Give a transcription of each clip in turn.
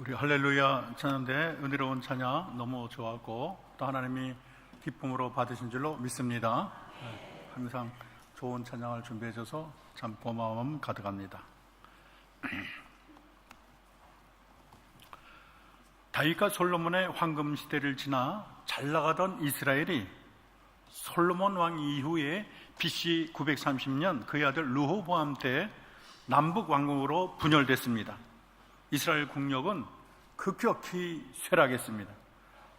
우리 할렐루야 찬양대 은혜로운 찬양 너무 좋았고 또 하나님이 기쁨으로 받으신 줄로 믿습니다. 항상 좋은 찬양을 준비해 줘서 참 고마움 가득합니다. 다윗과 솔로몬의 황금 시대를 지나 잘 나가던 이스라엘이 솔로몬 왕 이후에 BC 930년 그의 아들 르호보암 때 남북 왕국으로 분열됐습니다. 이스라엘 국력은 급격히 쇠락했습니다.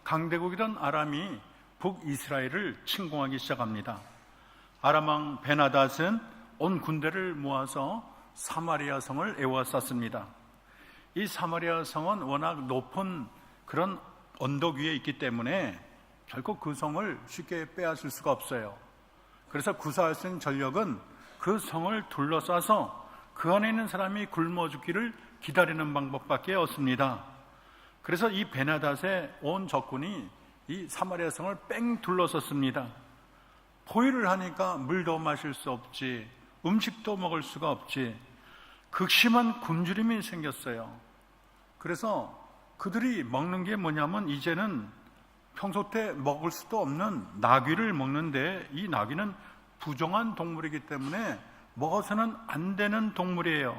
강대국이던 아람이 북이스라엘을 침공하기 시작합니다. 아람 왕 베나닷은 온 군대를 모아서 사마리아 성을 에워쌌습니다. 이 사마리아 성은 워낙 높은 그런 언덕 위에 있기 때문에 결코 그 성을 쉽게 빼앗을 수가 없어요. 그래서 구사할 수 있는 전력은 그 성을 둘러싸서 그 안에 있는 사람이 굶어 죽기를 기다리는 방법밖에 없습니다. 그래서 이 베나닷의 온 적군이 이 사마리아 성을 뺑 둘러섰습니다. 포위를 하니까 물도 마실 수 없지, 음식도 먹을 수가 없지, 극심한 굶주림이 생겼어요. 그래서 그들이 먹는 게 뭐냐면 이제는 평소 때 먹을 수도 없는 나귀를 먹는데, 이 나귀는 부정한 동물이기 때문에 먹어서는 안 되는 동물이에요.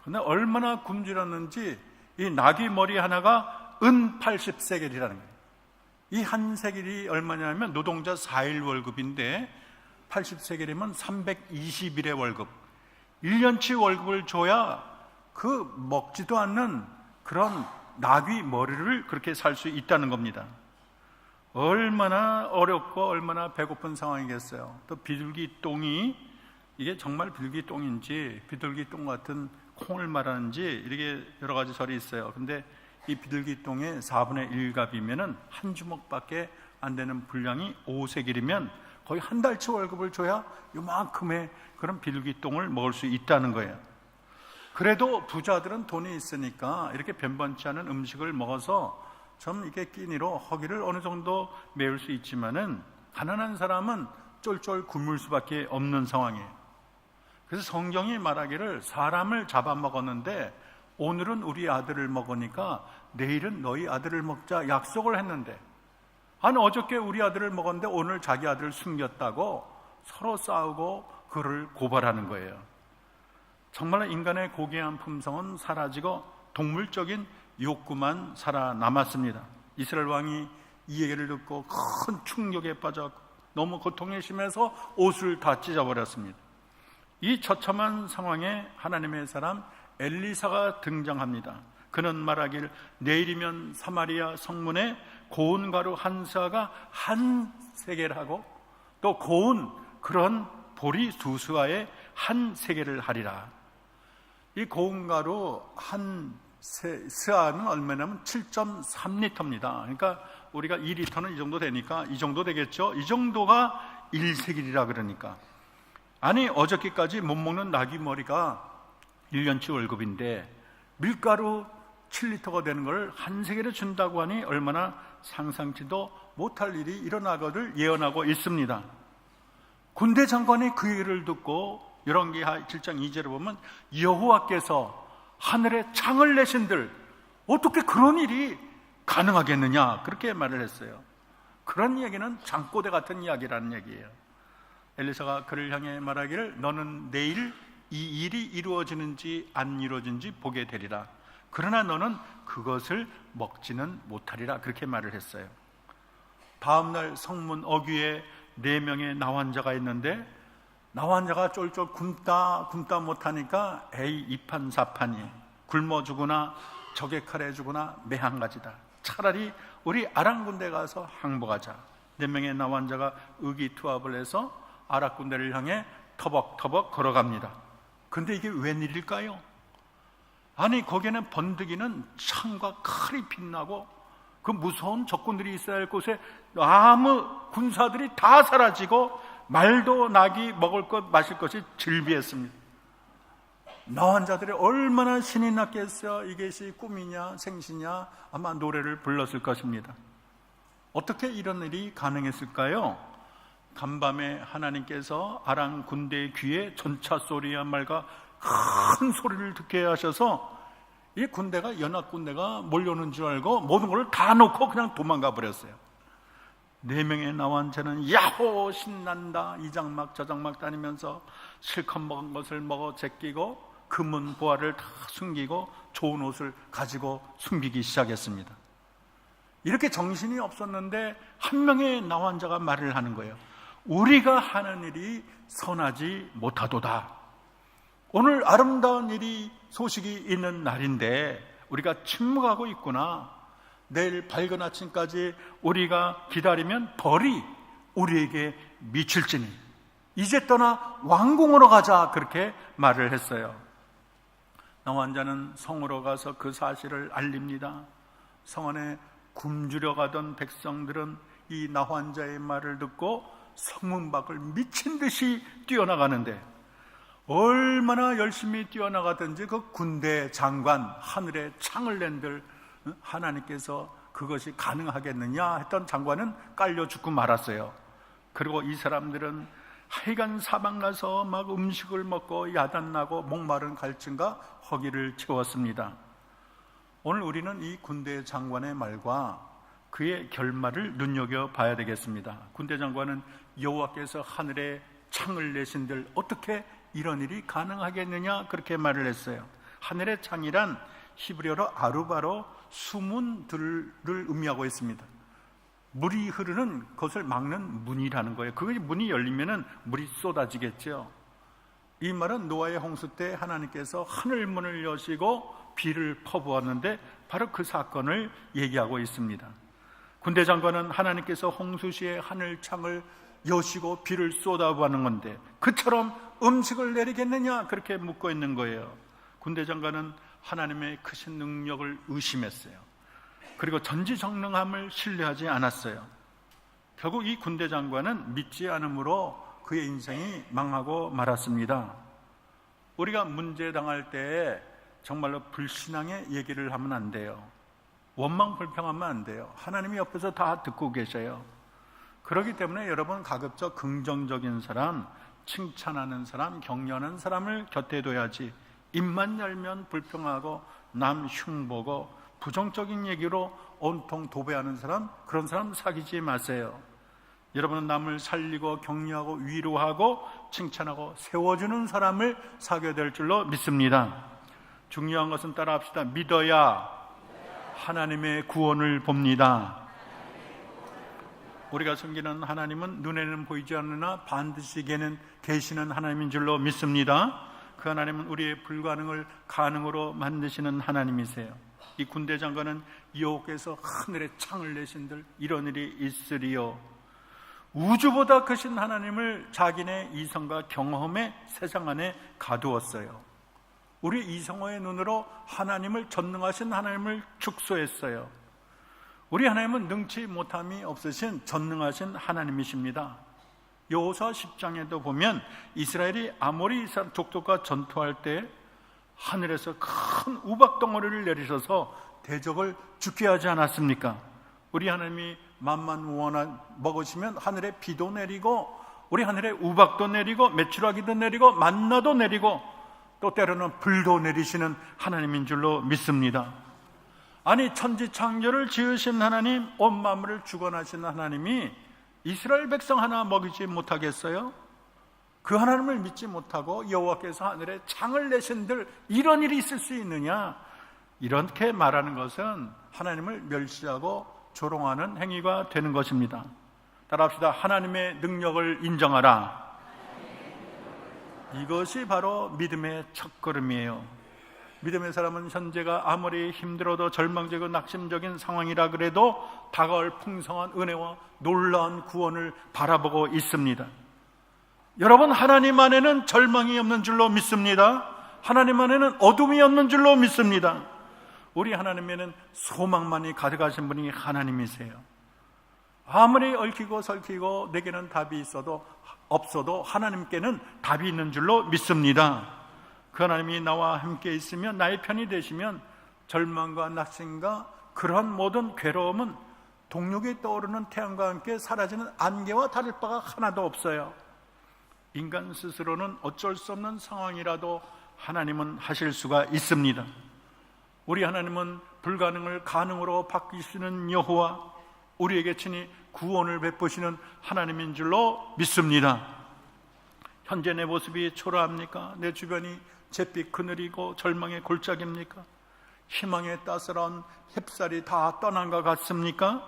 그런데 얼마나 굶주렸는지 이 나귀 머리 하나가 은 80세겔이라는 거예요. 이 한 세겔이 얼마냐면 노동자 4일 월급인데 80세겔이면 320일의 월급, 1년치 월급을 줘야 그 먹지도 않는 그런 나귀 머리를 그렇게 살 수 있다는 겁니다. 얼마나 어렵고 얼마나 배고픈 상황이겠어요. 또 비둘기 똥이, 이게 정말 비둘기 똥인지 비둘기 똥 같은 콩을 말하는지 이렇게 여러 가지 절이 있어요. 근데 이 비둘기 똥의 4분의 1값이면은 한 주먹밖에 안 되는 분량이 5세겔이면 거의 한 달치 월급을 줘야 요만큼의 그런 비둘기 똥을 먹을 수 있다는 거예요. 그래도 부자들은 돈이 있으니까 이렇게 변변치 않은 음식을 먹어서 좀 이게 끼니로 허기를 어느 정도 메울 수 있지만은 가난한 사람은 쫄쫄 굶을 수밖에 없는 상황이에요. 그래서 성경이 말하기를 사람을 잡아먹었는데 오늘은 우리 아들을 먹으니까 내일은 너희 아들을 먹자 약속을 했는데, 아니 어저께 우리 아들을 먹었는데 오늘 자기 아들을 숨겼다고 서로 싸우고 그를 고발하는 거예요. 정말 인간의 고귀한 품성은 사라지고 동물적인 욕구만 살아남았습니다. 이스라엘 왕이 이 얘기를 듣고 큰 충격에 빠져 너무 고통에 심해서 옷을 다 찢어버렸습니다. 이 처참한 상황에 하나님의 사람 엘리사가 등장합니다. 그는 말하길 내일이면 사마리아 성문에 고운 가루 한 스아가 한 세겔하고 또 고운 그런 보리 두 스아에 한 세겔을 하리라. 이 고운 가루 한 스아는 얼마냐면 7.3리터입니다. 그러니까 우리가 2리터는 이 정도 되니까 이 정도 되겠죠. 이 정도가 1세겔이라 그러니까. 아니 어저께까지 못 먹는 나귀 머리가 1년치 월급인데 밀가루 7리터가 되는 걸 한 세겔에 준다고 하니 얼마나 상상치도 못할 일이 일어나거를 예언하고 있습니다. 군대 장관이 그 얘기를 듣고 열왕기하 7장 2절에 보면 여호와께서 하늘에 창을 내신들 어떻게 그런 일이 가능하겠느냐 그렇게 말을 했어요. 그런 얘기는 장꼬대 같은 이야기라는 얘기예요. 엘리사가 그를 향해 말하기를 너는 내일 이 일이 이루어지는지 안 이루어지는지 보게 되리라. 그러나 너는 그것을 먹지는 못하리라. 그렇게 말을 했어요. 다음날 성문 어귀에 4명의 나환자가 있는데 나환자가 쫄쫄 굶다 못하니까 에이 이판사판이 굶어 죽으나 적의 칼에 죽으나 매한가지다. 차라리 우리 아람 군대 가서 항복하자. 4명의 나환자가 의기투합을 해서 아랍 군대를 향해 터벅터벅 걸어갑니다. 근데 이게 웬일일까요? 아니 거기에는 번득이는 창과 칼이 빛나고 그 무서운 적군들이 있어야 할 곳에 아무 군사들이 다 사라지고 말도 나기 먹을 것 마실 것이 즐비했습니다. 나환자들이 얼마나 신이 났겠어요. 이것이 꿈이냐 생시냐 아마 노래를 불렀을 것입니다. 어떻게 이런 일이 가능했을까요? 간밤에 하나님께서 아람 군대의 귀에 전차 소리한 말과 큰 소리를 듣게 하셔서 이 군대가 연합군대가 몰려오는 줄 알고 모든 걸 다 놓고 그냥 도망가 버렸어요. 4명의 나환자는 야호 신난다 이 장막 저 장막 다니면서 실컷 먹은 것을 먹어 제끼고 금은 보화를 다 숨기고 좋은 옷을 가지고 숨기기 시작했습니다. 이렇게 정신이 없었는데 한 명의 나환자가 말을 하는 거예요. 우리가 하는 일이 선하지 못하도다. 오늘 아름다운 일이 소식이 있는 날인데 우리가 침묵하고 있구나. 내일 밝은 아침까지 우리가 기다리면 벌이 우리에게 미칠지니 이제 떠나 왕궁으로 가자, 그렇게 말을 했어요. 나환자는 성으로 가서 그 사실을 알립니다. 성 안에 굶주려 가던 백성들은 이 나환자의 말을 듣고 성문 밖을 미친 듯이 뛰어나가는데 얼마나 열심히 뛰어나가든지 그 군대 장관, 하늘에 창을 낸들 하나님께서 그것이 가능하겠느냐 했던 장관은 깔려 죽고 말았어요. 그리고 이 사람들은 하여간 사방 가서 막 음식을 먹고 야단나고 목마른 갈증과 허기를 채웠습니다. 오늘 우리는 이 군대 장관의 말과 그의 결말을 눈여겨봐야 되겠습니다. 군대 장관은 여호와께서 하늘에 창을 내신들 어떻게 이런 일이 가능하겠느냐 그렇게 말을 했어요. 하늘의 창이란 히브리어로 아루바로 수문들을 의미하고 있습니다. 물이 흐르는 것을 막는 문이라는 거예요. 그 문이 열리면은 물이 쏟아지겠죠. 이 말은 노아의 홍수 때 하나님께서 하늘문을 여시고 비를 퍼부었는데 바로 그 사건을 얘기하고 있습니다. 군대 장관은 하나님께서 홍수 시에 하늘 창을 여시고 비를 쏟아부하는 건데 그처럼 음식을 내리겠느냐 그렇게 묻고 있는 거예요. 군대 장관은 하나님의 크신 능력을 의심했어요. 그리고 전지전능함을 신뢰하지 않았어요. 결국 이 군대 장관은 믿지 않으므로 그의 인생이 망하고 말았습니다. 우리가 문제 당할 때 정말로 불신앙의 얘기를 하면 안 돼요. 원망 불평하면 안 돼요. 하나님이 옆에서 다 듣고 계셔요. 그렇기 때문에 여러분 가급적 긍정적인 사람, 칭찬하는 사람, 격려하는 사람을 곁에 둬야지 입만 열면 불평하고 남 흉보고 부정적인 얘기로 온통 도배하는 사람, 그런 사람 사귀지 마세요. 여러분은 남을 살리고 격려하고 위로하고 칭찬하고 세워주는 사람을 사귀어야 될 줄로 믿습니다. 중요한 것은 따라합시다. 믿어야 하나님의 구원을 봅니다. 우리가 섬기는 하나님은 눈에는 보이지 않으나 반드시 계시는 하나님인 줄로 믿습니다. 그 하나님은 우리의 불가능을 가능으로 만드시는 하나님이세요. 이 군대 장관은 여호와께서 하늘에 창을 내신들 이런 일이 있으리요. 우주보다 크신 하나님을 자기네 이성과 경험의 세상 안에 가두었어요. 우리 이성어의 눈으로 하나님을 전능하신 하나님을 축소했어요. 우리 하나님은 능치 못함이 없으신 전능하신 하나님이십니다. 여호수아 10장에도 보면 이스라엘이 아모리 족속과 전투할 때 하늘에서 큰 우박덩어리를 내리셔서 대적을 죽게 하지 않았습니까? 우리 하나님이 맘만 먹으시면 하늘에 비도 내리고 우리 하늘에 우박도 내리고 메추라기도 내리고 만나도 내리고 또 때로는 불도 내리시는 하나님인 줄로 믿습니다. 아니 천지창조를 지으신 하나님, 온 만물을 주관하시는 하나님이 이스라엘 백성 하나 먹이지 못하겠어요? 그 하나님을 믿지 못하고 여호와께서 하늘에 창을 내신들 이런 일이 있을 수 있느냐? 이렇게 말하는 것은 하나님을 멸시하고 조롱하는 행위가 되는 것입니다. 따라합시다. 하나님의 능력을 인정하라. 이것이 바로 믿음의 첫걸음이에요. 믿음의 사람은 현재가 아무리 힘들어도 절망적이고 낙심적인 상황이라 그래도 다가올 풍성한 은혜와 놀라운 구원을 바라보고 있습니다. 여러분, 하나님 안에는 절망이 없는 줄로 믿습니다. 하나님 안에는 어둠이 없는 줄로 믿습니다. 우리 하나님에는 소망만이 가득하신 분이 하나님이세요. 아무리 얽히고 설키고 내게는 답이 없어도 하나님께는 답이 있는 줄로 믿습니다. 그 하나님이 나와 함께 있으면, 나의 편이 되시면 절망과 낙심과 그러한 모든 괴로움은 동력에 떠오르는 태양과 함께 사라지는 안개와 다를 바가 하나도 없어요. 인간 스스로는 어쩔 수 없는 상황이라도 하나님은 하실 수가 있습니다. 우리 하나님은 불가능을 가능으로 바뀌시는 여호와, 우리에게 친히 구원을 베푸시는 하나님인 줄로 믿습니다. 현재 내 모습이 초라합니까? 내 주변이 잿빛 그늘이고 절망의 골짜기입니까? 희망의 따스러운 햇살이 다 떠난 것 같습니까?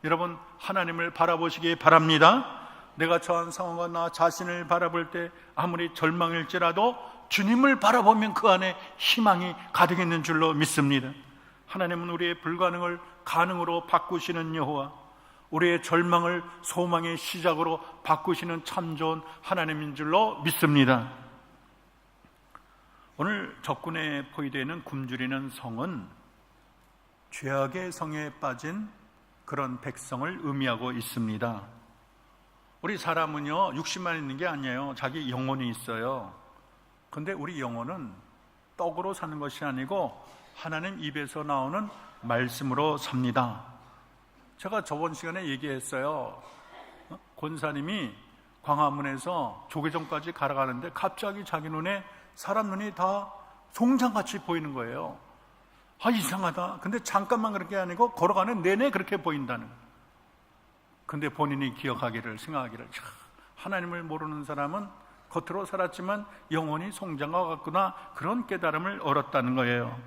여러분, 하나님을 바라보시기 바랍니다. 내가 처한 상황과 나 자신을 바라볼 때 아무리 절망일지라도 주님을 바라보면 그 안에 희망이 가득 있는 줄로 믿습니다. 하나님은 우리의 불가능을 가능으로 바꾸시는 여호와, 우리의 절망을 소망의 시작으로 바꾸시는 참 좋은 하나님인 줄로 믿습니다. 오늘 적군에 포위되는 굶주리는 성은 죄악의 성에 빠진 그런 백성을 의미하고 있습니다. 우리 사람은요, 육신만 있는 게 아니에요. 자기 영혼이 있어요. 근데 우리 영혼은 떡으로 사는 것이 아니고 하나님 입에서 나오는 말씀으로 삽니다. 제가 저번 시간에 얘기했어요. 권사님이 광화문에서 조계종까지 걸어가는데 갑자기 자기 눈에 사람 눈이 다 송장같이 보이는 거예요. 아, 이상하다. 근데 잠깐만 그렇게 아니고 걸어가는 내내 그렇게 보인다는 거예요. 근데 본인이 기억하기를, 생각하기를, 하나님을 모르는 사람은 겉으로 살았지만 영혼이 송장과 같구나, 그런 깨달음을 얻었다는 거예요.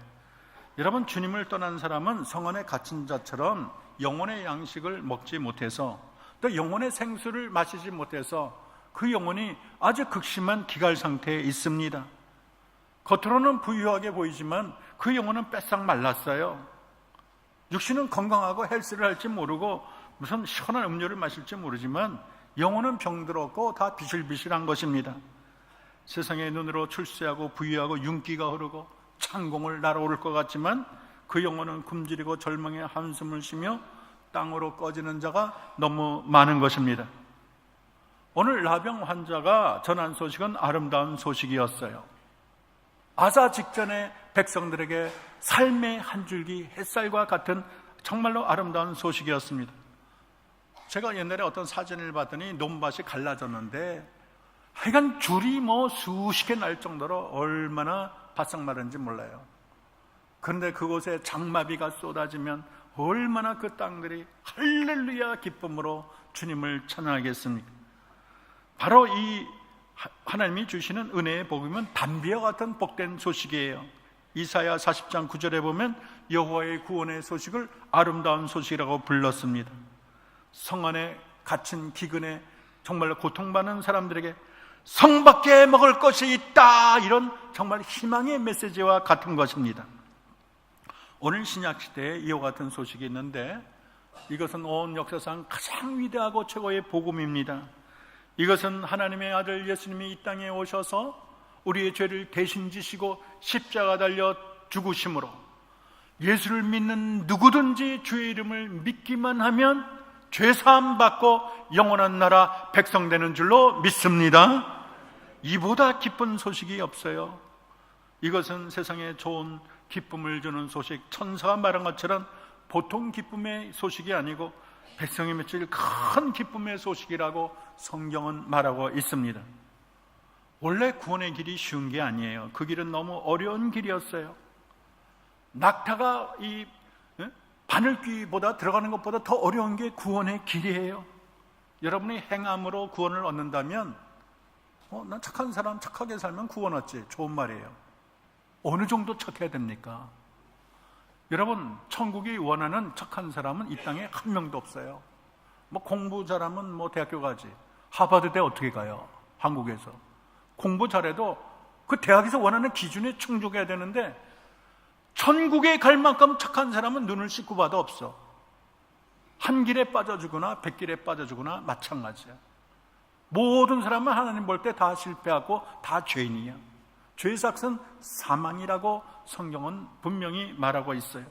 여러분, 주님을 떠난 사람은 성 안에 갇힌 자처럼 영혼의 양식을 먹지 못해서, 또 영혼의 생수를 마시지 못해서 그 영혼이 아주 극심한 기갈 상태에 있습니다. 겉으로는 부유하게 보이지만 그 영혼은 빼싹 말랐어요. 육신은 건강하고 헬스를 할지 모르고 무슨 시원한 음료를 마실지 모르지만 영혼은 병들었고 다 비실비실한 것입니다. 세상의 눈으로 출세하고 부유하고 윤기가 흐르고 창공을 날아오를 것 같지만 그 영혼은 굶주리고 절망의 한숨을 쉬며 땅으로 꺼지는 자가 너무 많은 것입니다. 오늘 나병 환자가 전한 소식은 아름다운 소식이었어요. 아사 직전에 백성들에게 삶의 한 줄기 햇살과 같은 정말로 아름다운 소식이었습니다. 제가 옛날에 어떤 사진을 봤더니 논밭이 갈라졌는데 하여간 줄이 수십 개 날 정도로 얼마나 바싹 마른지 몰라요. 그런데 그곳에 장마비가 쏟아지면 얼마나 그 땅들이 할렐루야 기쁨으로 주님을 찬양하겠습니까? 바로 이 하나님이 주시는 은혜의 복음은 담비와 같은 복된 소식이에요. 이사야 40장 9절에 보면 여호와의 구원의 소식을 아름다운 소식이라고 불렀습니다. 성 안에 갇힌 기근에 정말로 고통받는 사람들에게 성 밖에 먹을 것이 있다, 이런 정말 희망의 메시지와 같은 것입니다. 오늘 신약시대에 이와 같은 소식이 있는데 이것은 온 역사상 가장 위대하고 최고의 복음입니다. 이것은 하나님의 아들 예수님이 이 땅에 오셔서 우리의 죄를 대신 지시고 십자가 달려 죽으심으로 예수를 믿는 누구든지 주의 이름을 믿기만 하면 죄사함 받고 영원한 나라 백성 되는 줄로 믿습니다. 이보다 기쁜 소식이 없어요. 이것은 세상에 좋은 기쁨을 주는 소식, 천사가 말한 것처럼 보통 기쁨의 소식이 아니고 백성이 맺힐 큰 기쁨의 소식이라고 성경은 말하고 있습니다. 원래 구원의 길이 쉬운 게 아니에요. 그 길은 너무 어려운 길이었어요. 낙타가 이 바늘귀보다 들어가는 것보다 더 어려운 게 구원의 길이에요. 여러분이 행함으로 구원을 얻는다면 난 착한 사람 착하게 살면 구원 얻지, 좋은 말이에요. 어느 정도 착해야 됩니까? 여러분, 천국이 원하는 착한 사람은 이 땅에 한 명도 없어요. 공부 잘하면 대학교 가지. 하버드대 어떻게 가요? 한국에서. 공부 잘해도 그 대학에서 원하는 기준에 충족해야 되는데 천국에 갈 만큼 착한 사람은 눈을 씻고 봐도 없어. 한 길에 빠져주거나 백길에 빠져주거나 마찬가지야. 모든 사람은 하나님 볼 때 다 실패하고 다 죄인이야. 죄의 삭은 사망이라고 성경은 분명히 말하고 있어요.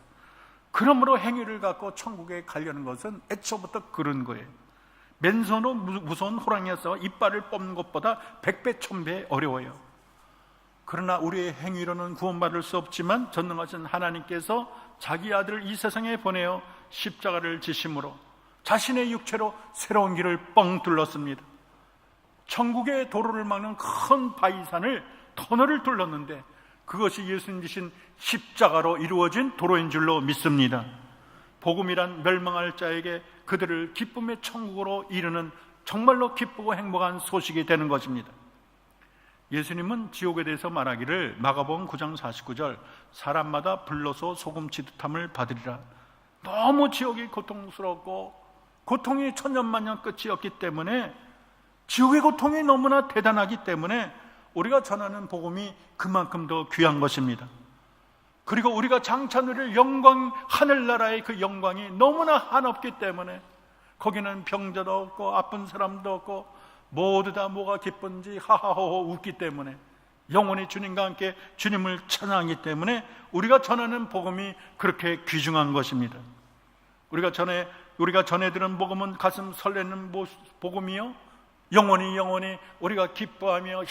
그러므로 행위를 갖고 천국에 가려는 것은 애초부터 그런 거예요. 맨손으로 무서운 호랑이에서 이빨을 뽑는 것보다 100배 1000배 어려워요. 그러나 우리의 행위로는 구원받을 수 없지만 전능하신 하나님께서 자기 아들을 이 세상에 보내어 십자가를 지심으로 자신의 육체로 새로운 길을 뻥 뚫었습니다. 천국의 도로를 막는 큰 바위산을 터널을 뚫었는데 그것이 예수님 지신 십자가로 이루어진 도로인 줄로 믿습니다. 복음이란 멸망할 자에게 그들을 기쁨의 천국으로 이르는 정말로 기쁘고 행복한 소식이 되는 것입니다. 예수님은 지옥에 대해서 말하기를 마가복음 9장 49절 사람마다 불로소 소금치듯함을 받으리라. 너무 지옥이 고통스럽고 고통이 천년만년 끝이 없기 때문에, 지옥의 고통이 너무나 대단하기 때문에 우리가 전하는 복음이 그만큼 더 귀한 것입니다. 그리고 우리가 장차 누릴 영광, 하늘나라의 그 영광이 너무나 한없기 때문에 거기는 병자도 없고 아픈 사람도 없고 모두 다 뭐가 기쁜지 하하호호 웃기 때문에, 영원히 주님과 함께 주님을 찬양하기 때문에 우리가 전하는 복음이 그렇게 귀중한 것입니다. 우리가 전해드린 복음은 가슴 설레는 복음이요, 영원히 우리가 기뻐하며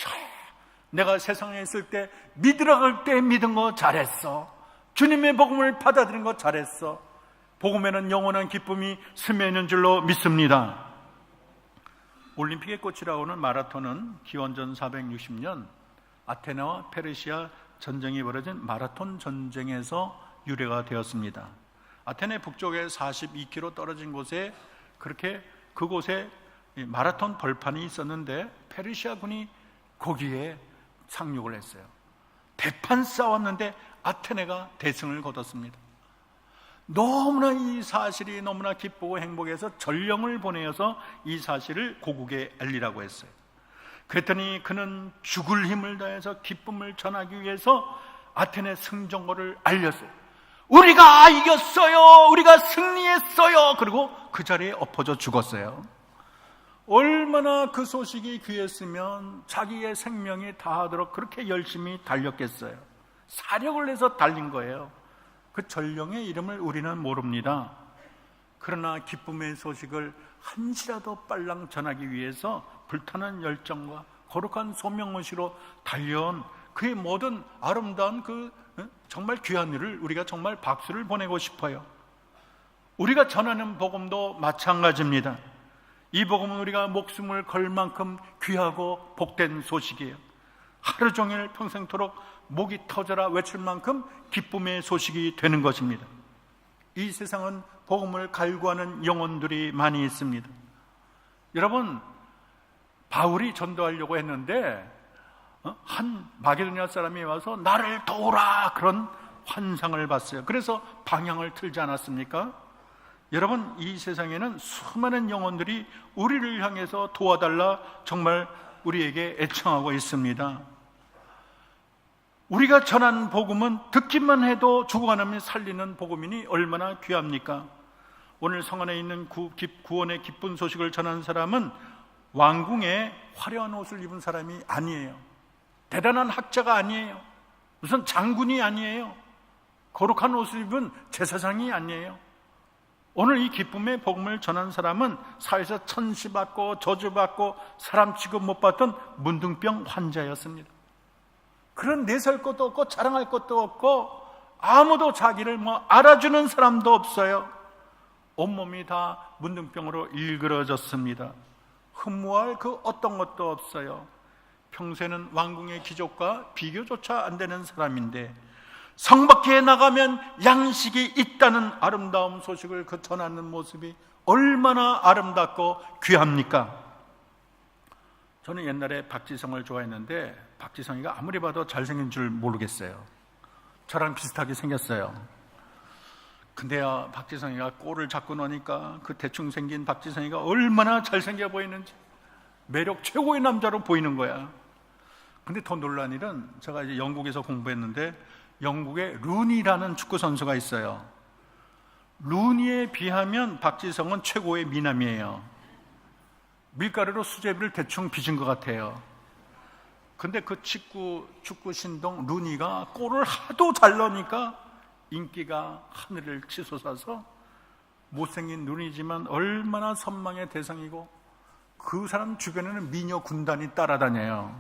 내가 세상에 있을 때 믿으라고 때 믿은 거 잘했어, 주님의 복음을 받아들인 거 잘했어, 복음에는 영원한 기쁨이 스며 있는 줄로 믿습니다. 올림픽의 꽃이라고 하는 마라톤은 기원전 460년 아테네와 페르시아 전쟁이 벌어진 마라톤 전쟁에서 유래가 되었습니다. 아테네 북쪽에 42km 떨어진 곳에 그곳에 마라톤 벌판이 있었는데 페르시아 군이 거기에 상륙을 했어요. 대판 싸웠는데 아테네가 대승을 거뒀습니다. 너무나 이 사실이 너무나 기쁘고 행복해서 전령을 보내어서 이 사실을 고국에 알리라고 했어요. 그랬더니 그는 죽을 힘을 다해서 기쁨을 전하기 위해서 아테네 승전거를 알렸어요. 우리가 이겼어요, 우리가 승리했어요. 그리고 그 자리에 엎어져 죽었어요. 얼마나 그 소식이 귀했으면 자기의 생명이 다하도록 그렇게 열심히 달렸겠어요. 사력을 내서 달린 거예요. 그 전령의 이름을 우리는 모릅니다. 그러나 기쁨의 소식을 한시라도 빨랑 전하기 위해서 불타는 열정과 거룩한 소명의식으로 달려온 그의 모든 아름다운 정말 귀한 일을 우리가 정말 박수를 보내고 싶어요. 우리가 전하는 복음도 마찬가지입니다. 이 복음은 우리가 목숨을 걸 만큼 귀하고 복된 소식이에요. 하루 종일 평생토록 목이 터져라 외칠 만큼 기쁨의 소식이 되는 것입니다. 이 세상은 복음을 갈구하는 영혼들이 많이 있습니다. 여러분, 바울이 전도하려고 했는데 한 마게도냐 사람이 와서 나를 도우라 그런 환상을 봤어요. 그래서 방향을 틀지 않았습니까? 여러분, 이 세상에는 수많은 영혼들이 우리를 향해서 도와달라 정말 우리에게 애청하고 있습니다. 우리가 전한 복음은 듣기만 해도 죽어가는 살리는 복음이니 얼마나 귀합니까? 오늘 성 안에 있는 구원의 기쁜 소식을 전하는 사람은 왕궁에 화려한 옷을 입은 사람이 아니에요. 대단한 학자가 아니에요. 무슨 장군이 아니에요. 거룩한 옷을 입은 제사장이 아니에요. 오늘 이 기쁨의 복음을 전한 사람은 사회에서 천시받고 저주받고 사람 취급 못 받던 문둥병 환자였습니다. 그런 내세울 것도 없고 자랑할 것도 없고 아무도 자기를 알아주는 사람도 없어요. 온몸이 다 문둥병으로 일그러졌습니다. 흠모할 그 어떤 것도 없어요. 평소에는 왕궁의 귀족과 비교조차 안 되는 사람인데 성 밖에 나가면 양식이 있다는 아름다운 소식을 전하는 모습이 얼마나 아름답고 귀합니까? 저는 옛날에 박지성을 좋아했는데 박지성이가 아무리 봐도 잘생긴 줄 모르겠어요. 저랑 비슷하게 생겼어요. 근데요, 박지성이가 꼴을 잡고 노니까 그 대충 생긴 박지성이가 얼마나 잘생겨 보이는지 매력 최고의 남자로 보이는 거야. 근데 더 놀란 일은 제가 이제 영국에서 공부했는데 영국에 루니라는 축구 선수가 있어요. 루니에 비하면 박지성은 최고의 미남이에요. 밀가루로 수제비를 대충 빚은 것 같아요. 근데 그 축구 신동 루니가 골을 하도 잘 넣으니까 인기가 하늘을 치솟아서 못생긴 루니지만 얼마나 선망의 대상이고 그 사람 주변에는 미녀 군단이 따라다녀요.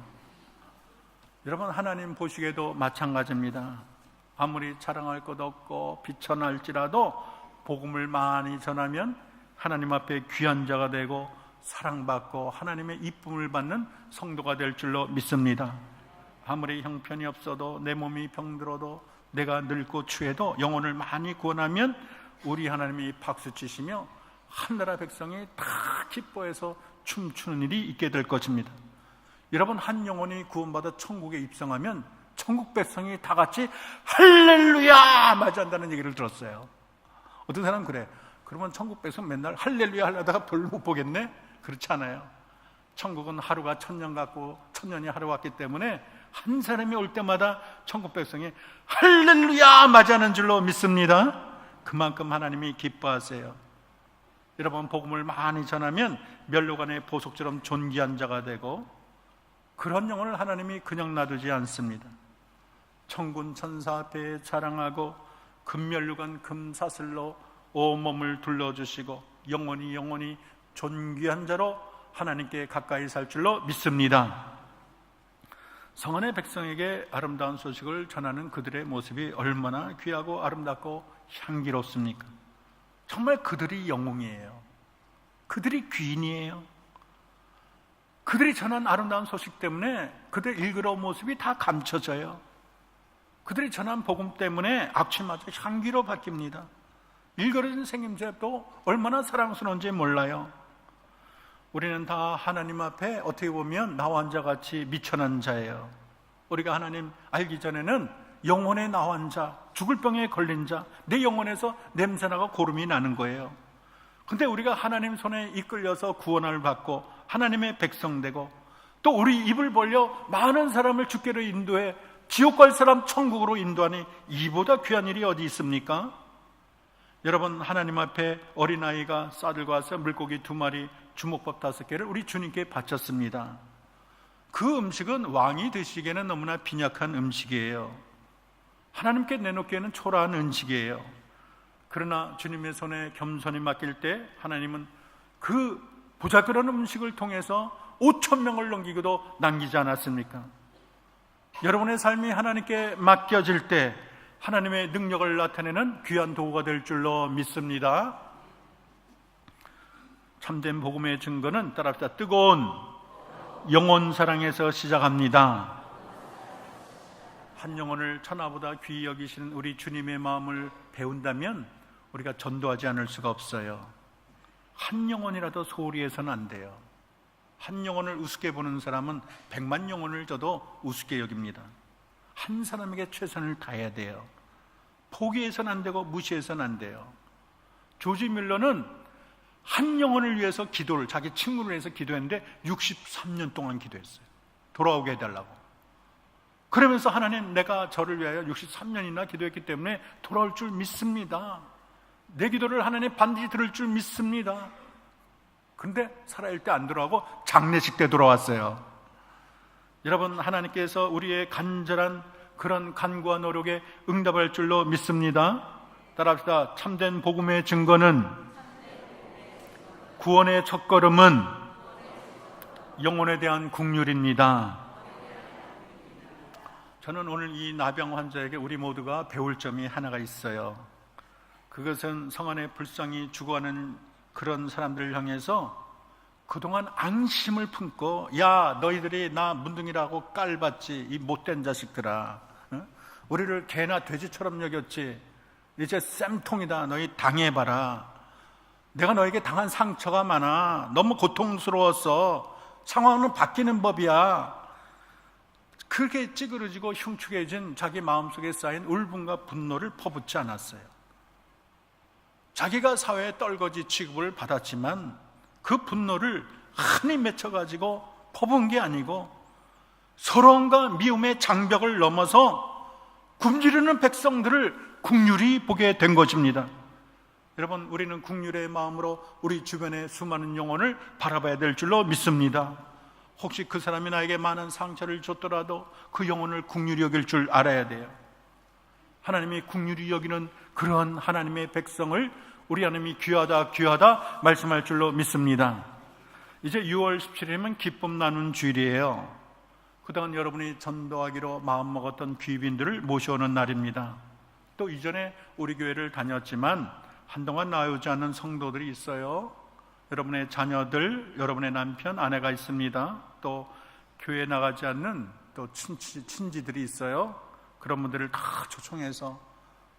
여러분, 하나님 보시기에도 마찬가지입니다. 아무리 자랑할 것 없고 비천할지라도 복음을 많이 전하면 하나님 앞에 귀한 자가 되고 사랑받고 하나님의 이쁨을 받는 성도가 될 줄로 믿습니다. 아무리 형편이 없어도 내 몸이 병들어도 내가 늙고 추해도 영혼을 많이 구원하면 우리 하나님이 박수치시며 한나라 백성이 다 기뻐해서 춤추는 일이 있게 될 것입니다. 여러분, 한 영혼이 구원받아 천국에 입성하면 천국 백성이 다 같이 할렐루야 맞이한다는 얘기를 들었어요. 어떤 사람은 그래, 그러면 천국 백성 맨날 할렐루야 하려다가 별로 못 보겠네? 그렇지 않아요. 천국은 하루가 천년 같고 천년이 하루 같기 때문에 한 사람이 올 때마다 천국 백성이 할렐루야 맞이하는 줄로 믿습니다. 그만큼 하나님이 기뻐하세요. 여러분, 복음을 많이 전하면 멸류관의 보석처럼 존귀한 자가 되고, 그런 영혼을 하나님이 그냥 놔두지 않습니다. 천군 천사 앞에 자랑하고 금면류관 금사슬로 온몸을 둘러주시고 영원히 존귀한 자로 하나님께 가까이 살 줄로 믿습니다. 성안의 백성에게 아름다운 소식을 전하는 그들의 모습이 얼마나 귀하고 아름답고 향기롭습니까? 정말 그들이 영웅이에요. 그들이 귀인이에요. 그들이 전한 아름다운 소식 때문에 그들의 일그러운 모습이 다 감춰져요. 그들이 전한 복음 때문에 악취마저 향기로 바뀝니다. 일그러진 생김새도 얼마나 사랑스러운지 몰라요. 우리는 다 하나님 앞에 어떻게 보면 나환자같이 미천한 자예요. 우리가 하나님 알기 전에는 영혼의 나환자, 죽을 병에 걸린 자, 내 영혼에서 냄새나고 고름이 나는 거예요. 근데 우리가 하나님 손에 이끌려서 구원을 받고 하나님의 백성 되고, 또 우리 입을 벌려 많은 사람을 주께로 인도해 지옥 갈 사람 천국으로 인도하니 이보다 귀한 일이 어디 있습니까? 여러분, 하나님 앞에 어린아이가 싸들고 와서 물고기 2마리, 주먹밥 5개를 우리 주님께 바쳤습니다. 그 음식은 왕이 드시기에는 너무나 빈약한 음식이에요. 하나님께 내놓기에는 초라한 음식이에요. 그러나 주님의 손에 겸손히 맡길 때 하나님은 그 보잘것없는 음식을 통해서 5,000명을 넘기고도 남기지 않았습니까? 여러분의 삶이 하나님께 맡겨질 때 하나님의 능력을 나타내는 귀한 도구가 될 줄로 믿습니다. 참된 복음의 증거는 따라합시다. 뜨거운 영혼 사랑에서 시작합니다. 한 영혼을 천하보다 귀히 여기시는 우리 주님의 마음을 배운다면 우리가 전도하지 않을 수가 없어요. 한 영혼이라도 소홀히 해서는 안 돼요. 한 영혼을 우습게 보는 사람은 100만 영혼을 줘도 우습게 여깁니다. 한 사람에게 최선을 다해야 돼요. 포기해서는 안 되고 무시해서는 안 돼요. 조지 밀러는 한 영혼을 위해서 기도를, 자기 친구를 위해서 기도했는데 63년 동안 기도했어요. 돌아오게 해달라고. 그러면서 하나님, 내가 저를 위하여 63년이나 기도했기 때문에 돌아올 줄 믿습니다. 내 기도를 하나님 반드시 들을 줄 믿습니다. 근데 살아있을 때 안 돌아오고 장례식 때 돌아왔어요. 여러분, 하나님께서 우리의 간절한 그런 간구와 노력에 응답할 줄로 믿습니다. 따라합시다. 참된 복음의 증거는, 구원의 첫걸음은 영혼에 대한 국률입니다. 저는 오늘 이 나병 환자에게 우리 모두가 배울 점이 하나가 있어요. 그것은 성안에 불쌍히 죽어가는 그런 사람들을 향해서 그동안 앙심을 품고, 야, 너희들이 나 문둥이라고 깔봤지, 이 못된 자식들아, 우리를 개나 돼지처럼 여겼지, 이제 쌤통이다, 너희 당해봐라. 내가 너에게 당한 상처가 많아. 너무 고통스러웠어. 상황은 바뀌는 법이야. 그렇게 찌그러지고 흉측해진 자기 마음속에 쌓인 울분과 분노를 퍼붓지 않았어요. 자기가 사회에 떨거지 취급을 받았지만 그 분노를 한이 맺혀가지고 퍼부은 게 아니고 서러움과 미움의 장벽을 넘어서 굶주리는 백성들을 국률이 보게 된 것입니다. 여러분, 우리는 국률의 마음으로 우리 주변의 수많은 영혼을 바라봐야 될 줄로 믿습니다. 혹시 그 사람이 나에게 많은 상처를 줬더라도 그 영혼을 국률이 여길 줄 알아야 돼요. 하나님이 국률이 여기는 그런 하나님의 백성을 우리 하나님이 귀하다 말씀할 줄로 믿습니다. 이제 6월 17일이면 기쁨 나눈 주일이에요. 그동안 여러분이 전도하기로 마음먹었던 귀빈들을 모셔오는 날입니다. 또 이전에 우리 교회를 다녔지만 한동안 나오지 않는 성도들이 있어요. 여러분의 자녀들, 여러분의 남편, 아내가 있습니다. 또 교회에 나가지 않는 또 친지들이 있어요. 그런 분들을 다 초청해서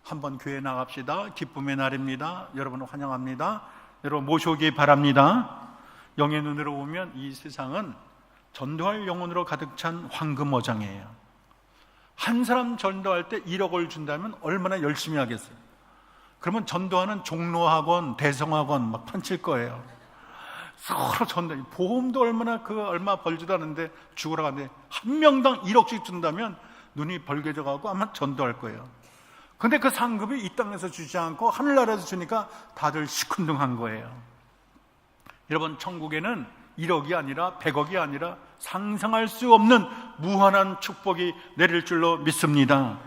한번 교회 나갑시다. 기쁨의 날입니다. 여러분을 환영합니다. 여러분 모셔오기 바랍니다. 영의 눈으로 보면 이 세상은 전도할 영혼으로 가득 찬 황금어장이에요. 한 사람 전도할 때 1억을 준다면 얼마나 열심히 하겠어요. 그러면 전도하는 종로학원, 대성학원 막 판칠 거예요. 서로 전도, 보험도 얼마 벌지도 않는데 죽으러 가는데 한 명당 1억씩 준다면 눈이 벌게져가고 아마 전도할 거예요. 근데 그 상급이 이 땅에서 주지 않고 하늘나라에서 주니까 다들 시큰둥한 거예요. 여러분, 천국에는 1억이 아니라 100억이 아니라 상상할 수 없는 무한한 축복이 내릴 줄로 믿습니다.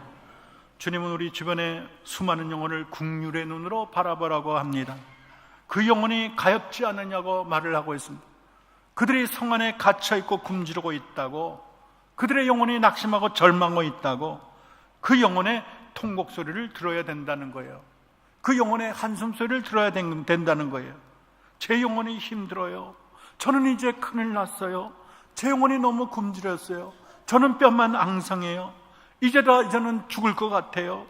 주님은 우리 주변에 수많은 영혼을 긍휼의 눈으로 바라보라고 합니다. 그 영혼이 가엾지 않느냐고 말을 하고 있습니다. 그들이 성 안에 갇혀있고 굶주리고 있다고, 그들의 영혼이 낙심하고 절망하고 있다고, 그 영혼의 통곡 소리를 들어야 된다는 거예요. 그 영혼의 한숨 소리를 들어야 된다는 거예요. 제 영혼이 힘들어요. 저는 이제 큰일 났어요. 제 영혼이 너무 굶주렸어요. 저는 뼈만 앙상해요. 이제는 죽을 것 같아요.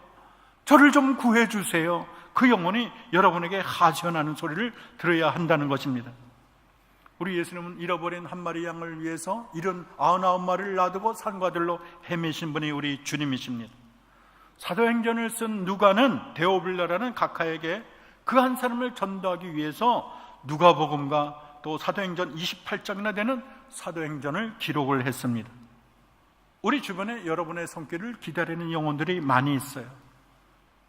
저를 좀 구해주세요. 그 영혼이 여러분에게 하소연하는 소리를 들어야 한다는 것입니다. 우리 예수님은 잃어버린 한 마리 양을 위해서 99마리를 놔두고 산과 들로 헤매신 분이 우리 주님이십니다. 사도행전을 쓴 누가는 데오빌라라는 각하에게 그 한 사람을 전도하기 위해서 누가복음과 또 사도행전 28장이나 되는 사도행전을 기록을 했습니다. 우리 주변에 여러분의 손길을 기다리는 영혼들이 많이 있어요.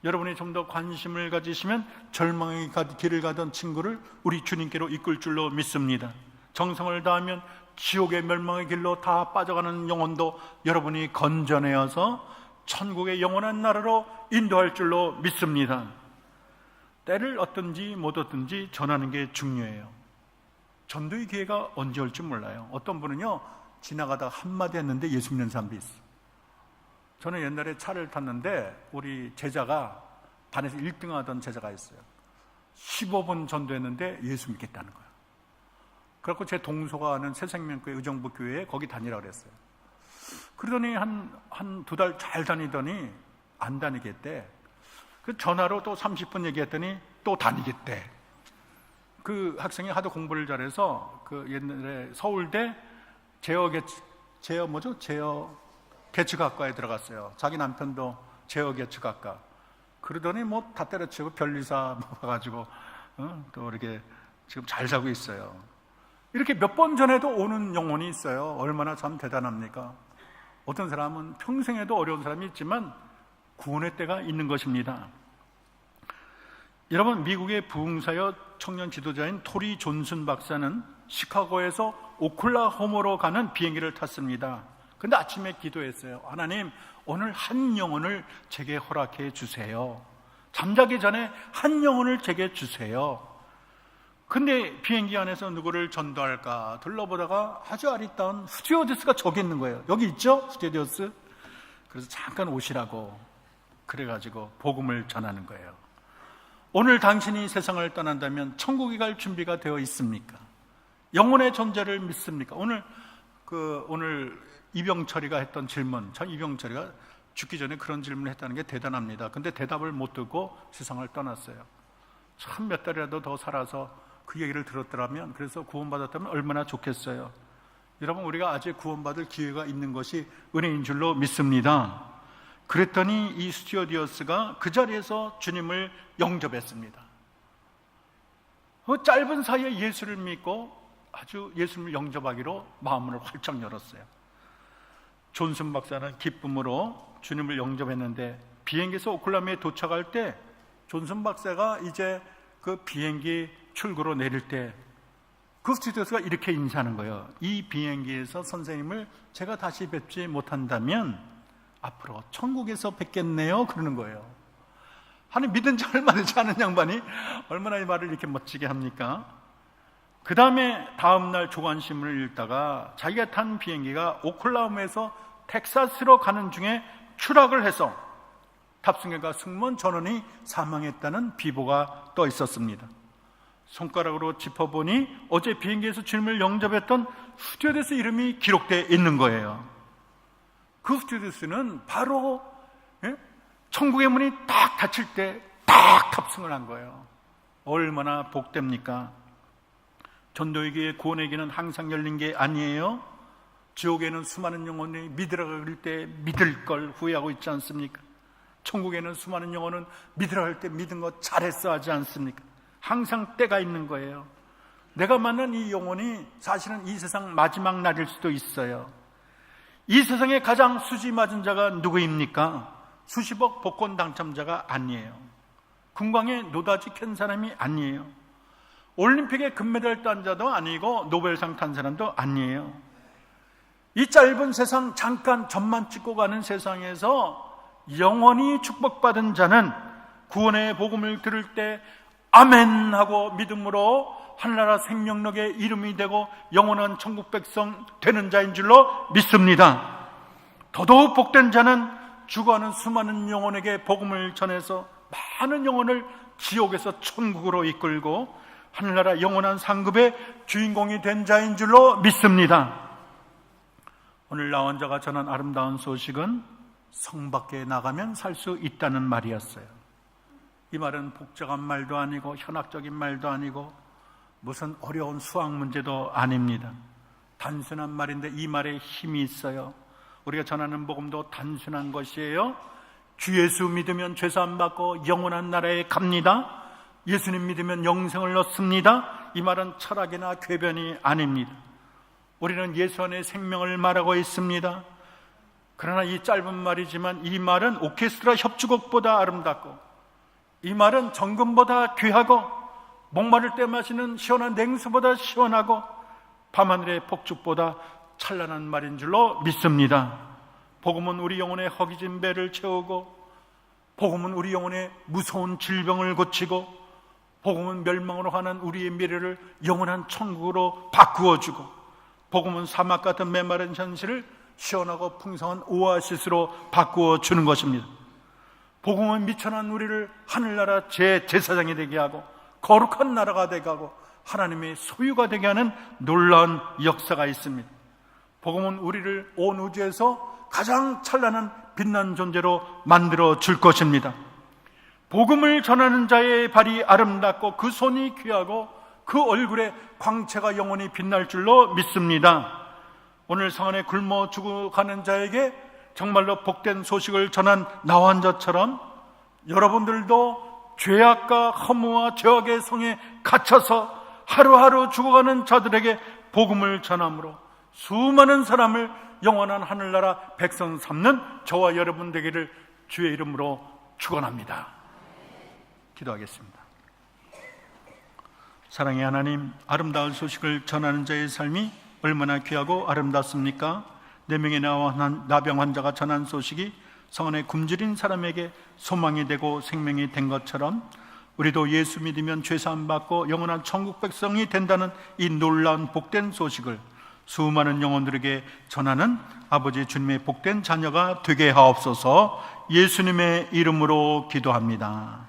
여러분이 좀 더 관심을 가지시면 절망의 길을 가던 친구를 우리 주님께로 이끌 줄로 믿습니다. 정성을 다하면 지옥의 멸망의 길로 다 빠져가는 영혼도 여러분이 건져내어서 천국의 영원한 나라로 인도할 줄로 믿습니다. 때를 얻든지 못 얻든지 전하는 게 중요해요. 전도의 기회가 언제 올지 몰라요. 어떤 분은요, 지나가다 한마디 했는데 예수 믿는 사람도 있어요. 저는 옛날에 차를 탔는데 우리 제자가 반에서 1등 하던 제자가 있어요. 15분 전도했는데 예수 믿겠다는 거예요. 그래서 제 동서가 아는 새생명교회 의정부 교회에 거기 다니라고 그랬어요. 그러더니 한 2달 잘 다니더니 안 다니겠대. 그 전화로 또 30분 얘기했더니 또 다니겠대. 그 학생이 하도 공부를 잘해서 그 옛날에 서울대 제어 개츠학과에 들어갔어요. 자기 남편도 제어 개츠학과. 그러더니 뭐 다 때려치고 변리사 와가지고 또 이렇게 지금 잘 살고 있어요. 이렇게 몇 번 전에도 오는 영혼이 있어요. 얼마나 참 대단합니까? 어떤 사람은 평생에도 어려운 사람이 있지만 구원의 때가 있는 것입니다. 여러분, 미국의 부흥사여 청년 지도자인 토리 존슨 박사는 시카고에서 오클라호마로 가는 비행기를 탔습니다. 근데 아침에 기도했어요. 하나님, 오늘 한 영혼을 제게 허락해 주세요. 잠자기 전에 한 영혼을 제게 주세요. 근데 비행기 안에서 누구를 전도할까 둘러보다가 아주 아리따운 스튜어디스가 저기 있는 거예요. 여기 있죠? 스튜어디스. 그래서 잠깐 오시라고 그래가지고 복음을 전하는 거예요. 오늘 당신이 세상을 떠난다면 천국에 갈 준비가 되어 있습니까? 영혼의 존재를 믿습니까? 오늘 이병철이가 했던 질문, 참 이병철이가 죽기 전에 그런 질문을 했다는 게 대단합니다. 근데 대답을 못 듣고 세상을 떠났어요. 참 몇 달이라도 더 살아서 그 얘기를 들었더라면, 그래서 구원받았다면 얼마나 좋겠어요. 여러분, 우리가 아직 구원받을 기회가 있는 것이 은혜인 줄로 믿습니다. 그랬더니 이 스튜어디어스가 그 자리에서 주님을 영접했습니다. 그 짧은 사이에 예수를 믿고 아주 예수님을 영접하기로 마음을 활짝 열었어요. 존슨 박사는 기쁨으로 주님을 영접했는데 비행기에서 오클라호마에 도착할 때 존슨 박사가 이제 그 비행기 출구로 내릴 때 그 스튜어디어스가 이렇게 인사하는 거예요. 이 비행기에서 선생님을 제가 다시 뵙지 못한다면 앞으로 천국에서 뵙겠네요. 그러는 거예요. 하는 믿은 지 얼마 되지 않은 양반이 얼마나 이 말을 이렇게 멋지게 합니까? 그 다음에 다음날 조간신문을 읽다가 자기가 탄 비행기가 오클라호마에서 텍사스로 가는 중에 추락을 해서 탑승객과 승무원 전원이 사망했다는 비보가 떠 있었습니다. 손가락으로 짚어보니 어제 비행기에서 주님을 영접했던 스튜어디스 이름이 기록되어 있는 거예요. 그 스튜어디스는 바로 천국의 문이 딱 닫힐 때 딱 탑승을 한 거예요. 얼마나 복됩니까? 전도회의 구원의 길은 항상 열린 게 아니에요. 지옥에는 수많은 영혼이 믿으러 갈 때 믿을 걸 후회하고 있지 않습니까? 천국에는 수많은 영혼은 믿으러 갈 때 믿은 거 잘했어 하지 않습니까? 항상 때가 있는 거예요. 내가 만난 이 영혼이 사실은 이 세상 마지막 날일 수도 있어요. 이 세상에 가장 수지 맞은 자가 누구입니까? 수십억 복권 당첨자가 아니에요. 금광에 노다지 캔 사람이 아니에요. 올림픽에 금메달 딴 자도 아니고 노벨상 탄 사람도 아니에요. 이 짧은 세상 잠깐 점만 찍고 가는 세상에서 영원히 축복받은 자는 구원의 복음을 들을 때 아멘 하고 믿음으로 하늘나라 생명록에 이름이 되고 영원한 천국 백성 되는 자인 줄로 믿습니다. 더더욱 복된 자는 죽어가는 수많은 영혼에게 복음을 전해서 많은 영혼을 지옥에서 천국으로 이끌고 하늘나라 영원한 상급의 주인공이 된 자인 줄로 믿습니다. 오늘 나 혼자가 전한 아름다운 소식은 성 밖에 나가면 살 수 있다는 말이었어요. 이 말은 복잡한 말도 아니고 현학적인 말도 아니고 무슨 어려운 수학 문제도 아닙니다. 단순한 말인데 이 말에 힘이 있어요. 우리가 전하는 복음도 단순한 것이에요. 주 예수 믿으면 죄사함 받고 영원한 나라에 갑니다. 예수님 믿으면 영생을 얻습니다. 이 말은 철학이나 궤변이 아닙니다. 우리는 예수 안에 생명을 말하고 있습니다. 그러나 이 짧은 말이지만 이 말은 오케스트라 협주곡보다 아름답고 이 말은 정금보다 귀하고 목마를 때 마시는 시원한 냉수보다 시원하고 밤하늘의 폭죽보다 찬란한 말인 줄로 믿습니다. 복음은 우리 영혼의 허기진 배를 채우고 복음은 우리 영혼의 무서운 질병을 고치고 복음은 멸망으로 가는 우리의 미래를 영원한 천국으로 바꾸어주고 복음은 사막 같은 메마른 현실을 시원하고 풍성한 오아시스로 바꾸어 주는 것입니다. 복음은 미천한 우리를 하늘나라 제사장이 되게 하고 거룩한 나라가 되게 하고 하나님의 소유가 되게 하는 놀라운 역사가 있습니다. 복음은 우리를 온 우주에서 가장 찬란한 빛난 존재로 만들어 줄 것입니다. 복음을 전하는 자의 발이 아름답고 그 손이 귀하고 그 얼굴에 광채가 영원히 빛날 줄로 믿습니다. 오늘 성 안에 굶어 죽어가는 자에게 정말로 복된 소식을 전한 나 환자처럼 여러분들도 죄악과 허무와 죄악의 성에 갇혀서 하루하루 죽어가는 자들에게 복음을 전함으로 수많은 사람을 영원한 하늘나라 백성 삼는 저와 여러분 되기를 주의 이름으로 축원합니다. 기도하겠습니다. 사랑의 하나님, 아름다운 소식을 전하는 자의 삶이 얼마나 귀하고 아름답습니까? 4명의 나병 환자가 전한 소식이 성 안에 굶주린 사람에게 소망이 되고 생명이 된 것처럼 우리도 예수 믿으면 죄사함 받고 영원한 천국 백성이 된다는 이 놀라운 복된 소식을 수많은 영혼들에게 전하는 아버지 주님의 복된 자녀가 되게 하옵소서. 예수님의 이름으로 기도합니다.